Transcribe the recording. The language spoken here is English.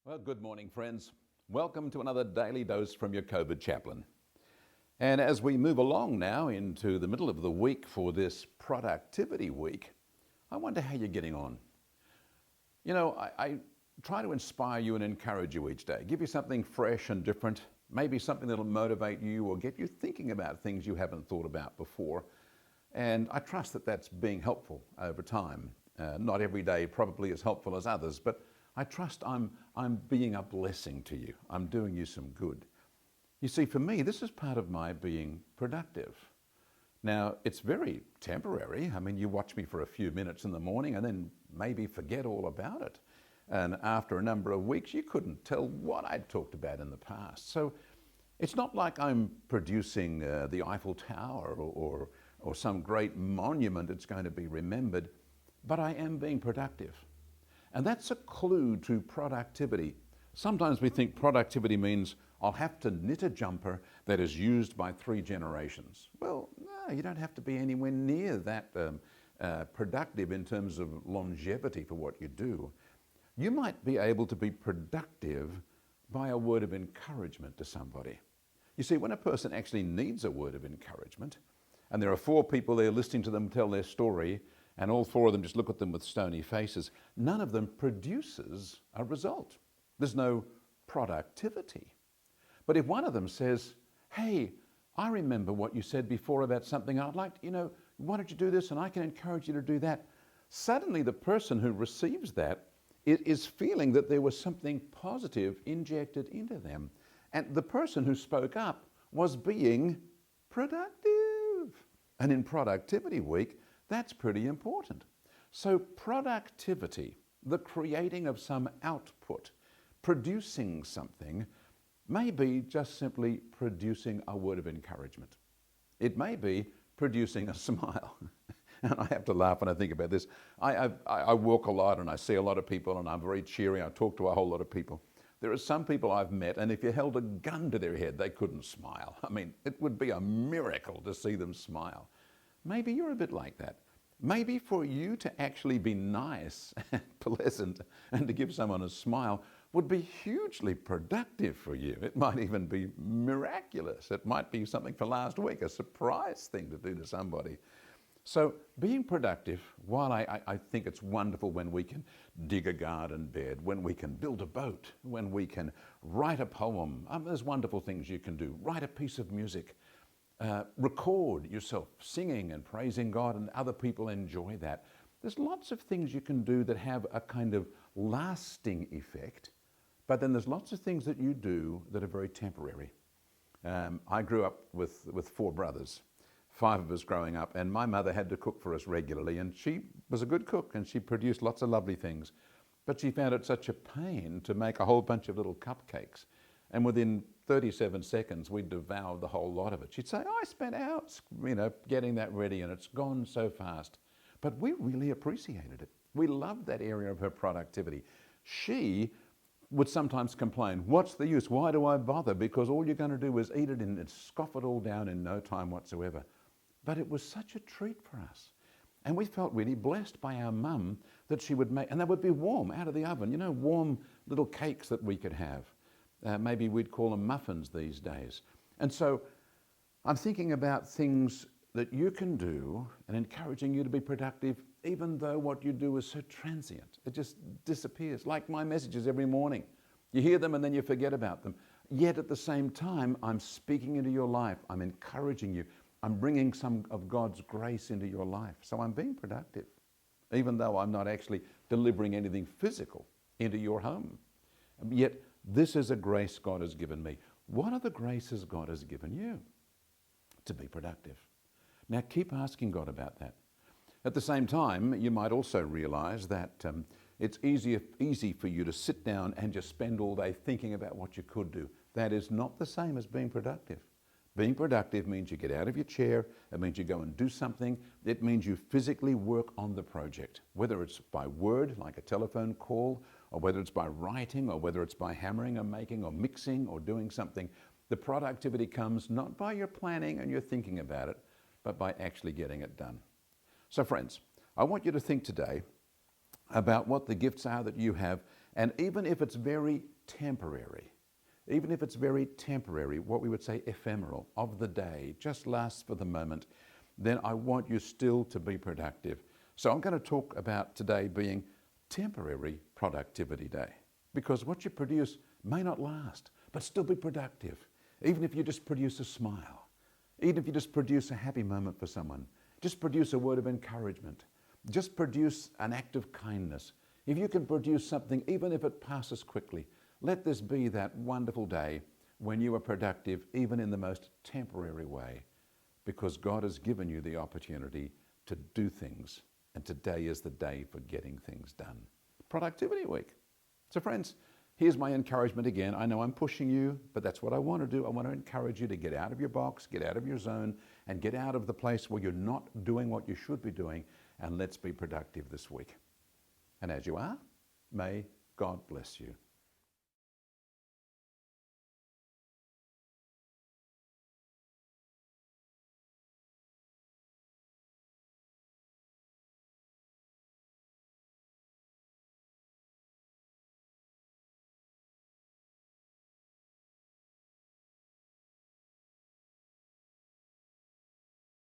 Well, good morning, friends. Welcome to another daily dose from your Covid Chaplain. And as we move along now into the middle of the week for this productivity week, I wonder how you're getting on. You know, I try to inspire you and encourage you each day, give you something fresh and different, maybe something that'll motivate you or get you thinking about things you haven't thought about before. And I trust that that's being helpful over time. Not every day probably as helpful as others, but I trust I'm being a blessing to you. I'm doing you some good. You see, for me, this is part of my being productive. Now, it's very temporary. I mean, you watch me for a few minutes in the morning and then maybe forget all about it. And after a number of weeks, you couldn't tell what I'd talked about in the past. So it's not like I'm producing the Eiffel Tower or some great monument that's going to be remembered, but I am being productive. And that's a clue to productivity. Sometimes we think productivity means I'll have to knit a jumper that is used by 3 generations. Well, no, you don't have to be anywhere near that productive in terms of longevity for what you do. You might be able to be productive by a word of encouragement to somebody. You see, when a person actually needs a word of encouragement, and there are 4 people there listening to them tell their story, and all 4 of them just look at them with stony faces, none of them produces a result. There's no productivity. But if one of them says, hey, I remember what you said before about something, I'd like, why don't you do this and I can encourage you to do that. Suddenly the person who receives that is feeling that there was something positive injected into them. And the person who spoke up was being productive. And in Productivity Week, that's pretty important. So productivity, the creating of some output, producing something, may be just simply producing a word of encouragement. It may be producing a smile. And I have to laugh when I think about this. I walk a lot and I see a lot of people and I'm very cheery. I talk to a whole lot of people. There are some people I've met, and if you held a gun to their head, they couldn't smile. I mean, it would be a miracle to see them smile. Maybe you're a bit like that. Maybe for you to actually be nice and pleasant and to give someone a smile would be hugely productive for you. It might even be miraculous. It might be something for last week, a surprise thing to do to somebody. So being productive, while I think it's wonderful when we can dig a garden bed, when we can build a boat, when we can write a poem, there's wonderful things you can do. Write a piece of music. Record yourself singing and praising God, and other people enjoy that. There's lots of things you can do that have a kind of lasting effect, but then there's lots of things that you do that are very temporary. I grew up with 4 brothers, 5 of us growing up, and my mother had to cook for us regularly, and she was a good cook and she produced lots of lovely things, but she found it such a pain to make a whole bunch of little cupcakes. And within 37 seconds, we devoured the whole lot of it. She'd say, I spent hours, getting that ready and it's gone so fast. But we really appreciated it. We loved that area of her productivity. She would sometimes complain, what's the use? Why do I bother? Because all you're going to do is eat it and scoff it all down in no time whatsoever. But it was such a treat for us. And we felt really blessed by our mum that she would make, and they would be warm out of the oven, warm little cakes that we could have. Maybe we'd call them muffins these days. And so I'm thinking about things that you can do and encouraging you to be productive, even though what you do is so transient. It just disappears, like my messages every morning. You hear them and then you forget about them. Yet at the same time, I'm speaking into your life. I'm encouraging you. I'm bringing some of God's grace into your life. So I'm being productive, even though I'm not actually delivering anything physical into your home. Yet this is a grace God has given me. What are the graces God has given you? To be productive. Now keep asking God about that. At the same time, you might also realize that it's easy for you to sit down and just spend all day thinking about what you could do. That is not the same as being productive. Being productive means you get out of your chair. It means you go and do something. It means you physically work on the project, whether it's by word, like a telephone call, or whether it's by writing, or whether it's by hammering or making or mixing or doing something. The productivity comes not by your planning and your thinking about it, but by actually getting it done. So friends, I want you to think today about what the gifts are that you have, and even if it's very temporary, even if it's very temporary, what we would say ephemeral, of the day, just lasts for the moment, then I want you still to be productive. So I'm going to talk about today being temporary productivity day, because what you produce may not last, but still be productive. Even if you just produce a smile, even if you just produce a happy moment for someone, just produce a word of encouragement, just produce an act of kindness. If you can produce something, even if it passes quickly, let this be that wonderful day when you are productive, even in the most temporary way, because God has given you the opportunity to do things, and today is the day for getting things done. Productivity week. So friends, here's my encouragement again. I know I'm pushing you, but that's what I want to do. I want to encourage you to get out of your box, get out of your zone, and get out of the place where you're not doing what you should be doing, and let's be productive this week. And as you are, may God bless you.